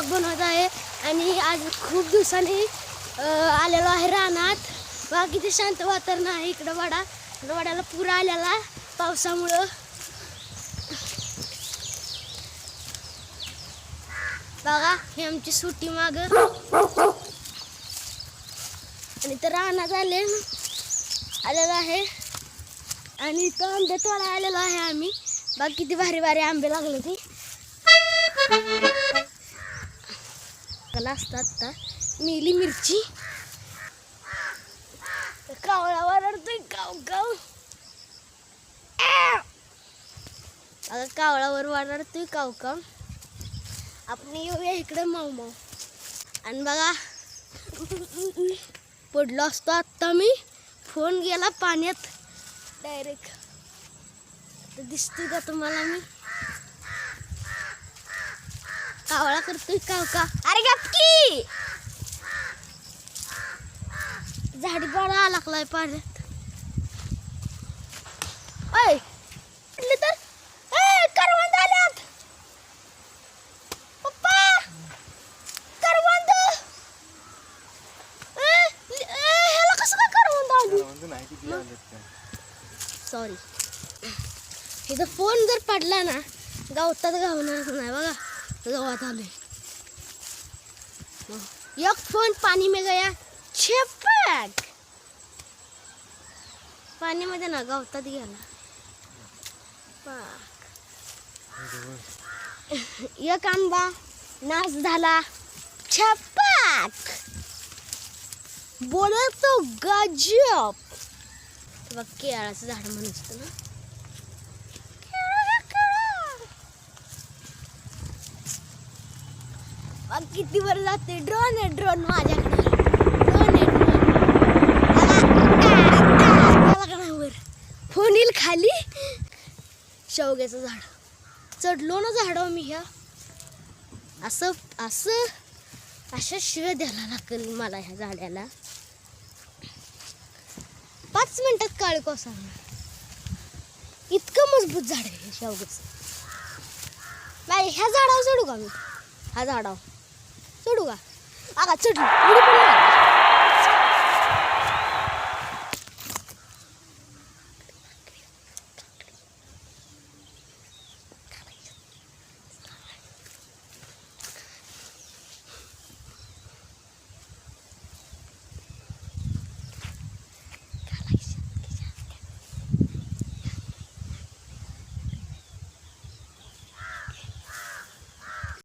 Blog बनवत आहे आणि आज खूप दिवसांनी आलेलो आहे रानात. बघा किती शांत वातावरण आहे इकडं. वड्याला पूर आलेला पावसामुळं. बघा हे आमची सुट्टी माग आणि तर रानात आलेलो आहे आणि इथं आंबे तोडायला आलेलो आहे आम्ही. बघा किती भारी भारी आंबे लागले ते असतात. आता मिली मिरची कावळा वरडतोय गाव गाव. बघा कावळावर वरडतोय काव काव. आपण येऊया इकडे माऊ माऊ. आणि बघा पडलो असतो आत्ता मी. फोन गेला पाण्यात डायरेक्ट. तर दिसतोय का तुम्हाला मी? कावळा करतोय काव का. अरे गपकी झाडी पाडा लागलाय पाण्यात. ऐ कुठली तर करवंद आल्यात. पप्पा करवंद. ह्याला कसं काय करवंद आली? सॉरी. इथं फोन जर पडला ना गावतात गावणारच नाही. बघा गावात आलोय. एक फोन पाणी में गया छपक. पाणी मध्ये ना गावतात गेला पाक. एक आंबा नाश झाला छपक. बोलतो गजब. बघ केळाचं झाड म्हणून असतं ना. किती वर जाते. ड्रोन आहे ड्रोन माझ्याकडे. ड्रोन आहे ड्रोन. फोन येईल खाली. शेवग्याचं झाड चढलो ना झाडावर मी. ह्या असं असं अशा शिव्या द्यायला लागेल मला ह्या झाडाला. 5 मिनिटात काळी कोसळणार इतकं मजबूत झाड आहे शेवग्याचं. नाही ह्या झाडावर चढू का मी? ह्या झाडावर चढू का? आगा चढली.